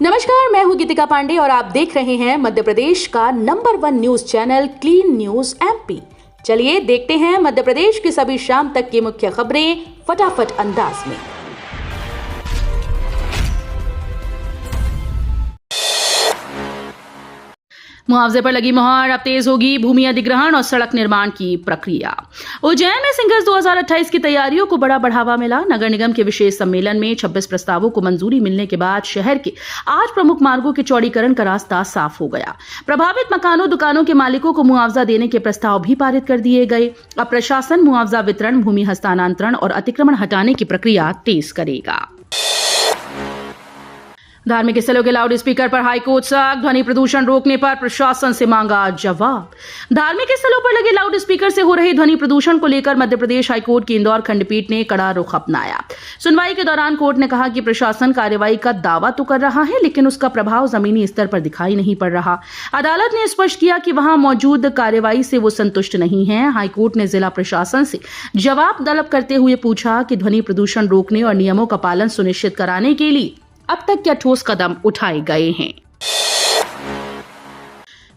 नमस्कार, मैं हूं गीतिका पांडे और आप देख रहे हैं मध्य प्रदेश का number 1 news channel clean news MP. चलिए देखते हैं मध्य प्रदेश की सभी शाम तक की मुख्य खबरें फटाफट अंदाज में। मुआवजे पर लगी मुहर, अब तेज होगी भूमि अधिग्रहण और सड़क निर्माण की प्रक्रिया। उज्जैन में सिंगर्स 2028 की तैयारियों को बड़ा बढ़ावा मिला। नगर निगम के विशेष सम्मेलन में 26 प्रस्तावों को मंजूरी मिलने के बाद शहर के 8 प्रमुख मार्गों के चौड़ीकरण का रास्ता साफ हो गया। प्रभावित मकानों दुकानों के मालिकों को मुआवजा देने के प्रस्ताव भी पारित कर दिए गए। अब प्रशासन मुआवजा वितरण, भूमि हस्तांतरण और अतिक्रमण हटाने की प्रक्रिया तेज करेगा। धार्मिक स्थलों के लाउड स्पीकर पर हाईकोर्ट सख्त, ध्वनि प्रदूषण रोकने पर प्रशासन से मांगा जवाब। धार्मिक स्थलों पर लगे लाउड स्पीकर से हो रहे ध्वनि प्रदूषण को लेकर मध्य प्रदेश हाईकोर्ट की इंदौर खंडपीठ ने कड़ा रुख अपनाया। सुनवाई के दौरान कोर्ट ने कहा कि प्रशासन कार्रवाई का दावा तो कर रहा है, लेकिन उसका प्रभाव जमीनी स्तर पर दिखाई नहीं पड़ रहा। अदालत ने स्पष्ट किया कि वहां मौजूद कार्रवाई से वो संतुष्ट नहीं है। हाईकोर्ट ने जिला प्रशासन से जवाब तलब करते हुए पूछा कि ध्वनि प्रदूषण रोकने और नियमों का पालन सुनिश्चित कराने के लिए अब तक क्या ठोस कदम उठाए गए हैं।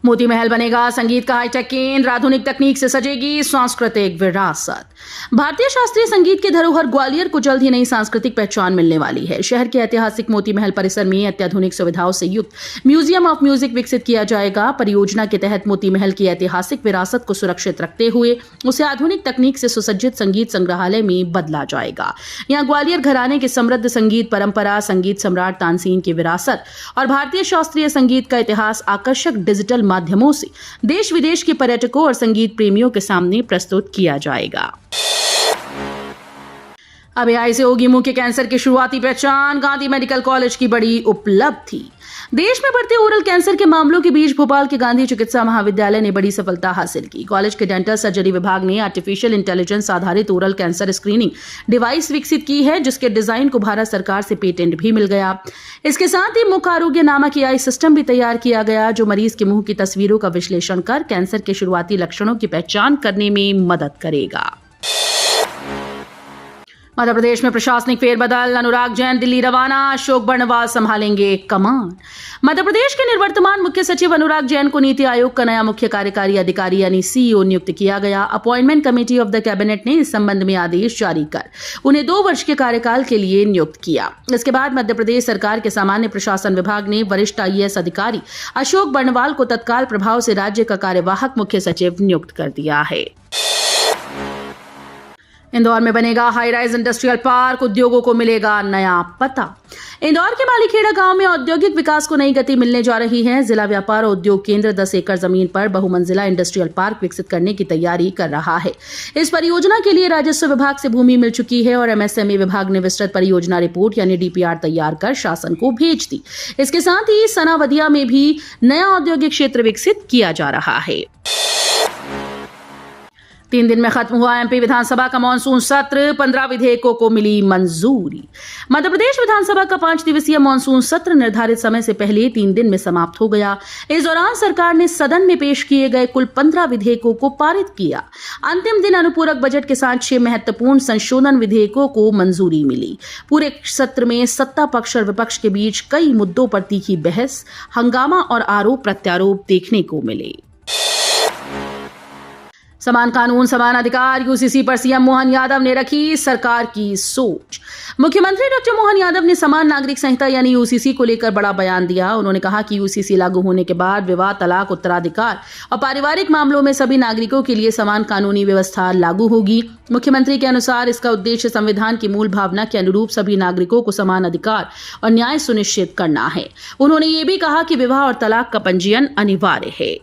मोती महल बनेगा संगीत का हाईटेक केंद्र, आधुनिक तकनीक से सजेगी सांस्कृतिक विरासत। भारतीय शास्त्रीय संगीत के धरोहर ग्वालियर को जल्द ही नई सांस्कृतिक पहचान मिलने वाली है। शहर के ऐतिहासिक मोती महल परिसर में अत्याधुनिक सुविधाओं से युक्त म्यूजियम ऑफ म्यूजिक विकसित किया जाएगा। परियोजना के तहत मोती महल की ऐतिहासिक विरासत को सुरक्षित रखते हुए उसे आधुनिक तकनीक से सुसज्जित संगीत संग्रहालय में बदला जाएगा। यहाँ ग्वालियर घराने की समृद्ध संगीत परंपरा, संगीत सम्राट तानसेन की विरासत और भारतीय शास्त्रीय संगीत का इतिहास आकर्षक डिजिटल माध्यमों से देश विदेश के पर्यटकों और संगीत प्रेमियों के सामने प्रस्तुत किया जाएगा। अब एआई से होगी मुंह के कैंसर की शुरुआती पहचान, गांधी मेडिकल कॉलेज की बड़ी उपलब्धि। देश में बढ़ते ओरल कैंसर के मामलों के बीच भोपाल के गांधी चिकित्सा महाविद्यालय ने बड़ी सफलता हासिल की। कॉलेज के डेंटल सर्जरी विभाग ने आर्टिफिशियल इंटेलिजेंस आधारित ओरल कैंसर स्क्रीनिंग डिवाइस विकसित की है, जिसके डिजाइन को भारत सरकार से पेटेंट भी मिल गया। इसके साथ ही मुख आरोग्य नामक एआई सिस्टम भी तैयार किया गया, जो मरीज के मुंह की तस्वीरों का विश्लेषण कर कैंसर के शुरुआती लक्षणों की पहचान करने में मदद करेगा। मध्य प्रदेश में प्रशासनिक फेरबदल, अनुराग जैन दिल्ली रवाना, अशोक बर्णवाल संभालेंगे कमान। मध्य प्रदेश के निवर्तमान मुख्य सचिव अनुराग जैन को नीति आयोग का नया मुख्य कार्यकारी अधिकारी यानी सीईओ नियुक्त किया गया। Appointment committee of the cabinet ने इस संबंध में आदेश जारी कर उन्हें 2 वर्ष के कार्यकाल के लिए नियुक्त किया। इसके बाद मध्य प्रदेश सरकार के सामान्य प्रशासन विभाग ने वरिष्ठ आईएएस अधिकारी अशोक बर्णवाल को तत्काल प्रभाव से राज्य का कार्यवाहक मुख्य सचिव नियुक्त कर दिया है। इंदौर में बनेगा हाई राइज इंडस्ट्रियल पार्क, उद्योगों को मिलेगा नया पता। इंदौर के मालीखेड़ा गांव में औद्योगिक विकास को नई गति मिलने जा रही है। जिला व्यापार और उद्योग केंद्र 10 एकड़ जमीन पर बहुमंजिला इंडस्ट्रियल पार्क विकसित करने की तैयारी कर रहा है। इस परियोजना के लिए राजस्व विभाग से भूमि मिल चुकी है और एमएसएमई विभाग ने विस्तृत परियोजना रिपोर्ट यानी डीपीआर तैयार कर शासन को भेज दी। इसके साथ ही सनावदिया में भी नया औद्योगिक क्षेत्र विकसित किया जा रहा है। 3 दिन में खत्म हुआ एमपी विधानसभा का मानसून सत्र, 15 विधेयकों को मिली मंजूरी। मध्य प्रदेश विधानसभा का 5 दिवसीय मानसून सत्र निर्धारित समय से पहले 3 दिन में समाप्त हो गया। इस दौरान सरकार ने सदन में पेश किए गए कुल 15 विधेयकों को पारित किया। अंतिम दिन अनुपूरक बजट के साथ 6 महत्वपूर्ण संशोधन विधेयकों को मंजूरी मिली। पूरे सत्र में सत्ता पक्ष और विपक्ष के बीच कई मुद्दों पर तीखी बहस, हंगामा और आरोप प्रत्यारोप देखने को मिले। समान कानून समान अधिकार, यूसीसी पर सीएम मोहन यादव ने रखी सरकार की सोच। मुख्यमंत्री डॉक्टर मोहन यादव ने समान नागरिक संहिता यानी यूसीसी को लेकर बड़ा बयान दिया। उन्होंने कहा कि यूसीसी लागू होने के बाद विवाह, तलाक, उत्तराधिकार और पारिवारिक मामलों में सभी नागरिकों के लिए समान कानूनी व्यवस्था लागू होगी। मुख्यमंत्री के अनुसार इसका उद्देश्य संविधान की मूल भावना के अनुरूप सभी नागरिकों को समान अधिकार और न्याय सुनिश्चित करना है। उन्होंने ये भी कहा कि विवाह और तलाक का पंजीयन अनिवार्य है।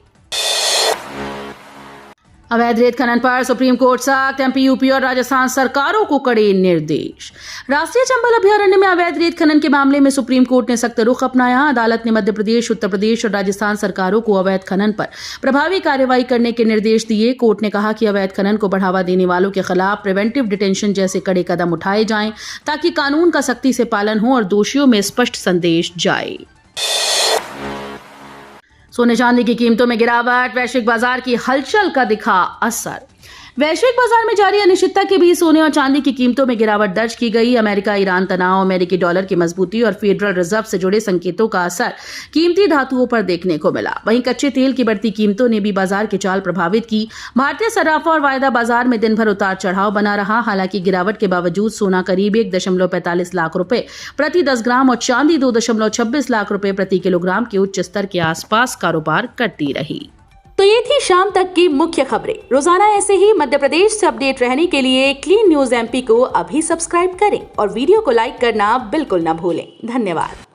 अवैध रेत खनन पर सुप्रीम कोर्ट सख्त, एमपी, यूपी और राजस्थान सरकारों को कड़े निर्देश। राष्ट्रीय चंबल अभयारण्य में अवैध रेत खनन के मामले में सुप्रीम कोर्ट ने सख्त रुख अपनाया। अदालत ने मध्य प्रदेश, उत्तर प्रदेश और राजस्थान सरकारों को अवैध खनन पर प्रभावी कार्रवाई करने के निर्देश दिए। कोर्ट ने कहा कि अवैध खनन को बढ़ावा देने वालों के खिलाफ प्रिवेंटिव डिटेंशन जैसे कड़े कदम उठाए जाएं, ताकि कानून का सख्ती से पालन हो और दोषियों में स्पष्ट संदेश जाए। सोने चांदी की कीमतों में गिरावट, वैश्विक बाजार की हलचल का दिखा असर। वैश्विक बाजार में जारी अनिश्चितता के बीच सोने और चांदी की कीमतों में गिरावट दर्ज की गई। अमेरिका ईरान तनाव, अमेरिकी डॉलर की मजबूती और फेडरल रिजर्व से जुड़े संकेतों का असर कीमती धातुओं पर देखने को मिला। वहीं कच्चे तेल की बढ़ती कीमतों ने भी बाजार की चाल प्रभावित की। भारतीय सर्राफा और वायदा बाजार में दिन भर उतार चढ़ाव बना रहा। हालांकि गिरावट के बावजूद सोना करीब 1.45 लाख रुपए प्रति 10 ग्राम और चांदी 2.26 लाख रुपए प्रति किलोग्राम के उच्च स्तर के आसपास कारोबार करती रही। तो ये थी शाम तक की मुख्य खबरें। रोजाना ऐसे ही मध्य प्रदेश से अपडेट रहने के लिए क्लीन न्यूज एमपी को अभी सब्सक्राइब करें और वीडियो को लाइक करना बिल्कुल न भूलें। धन्यवाद।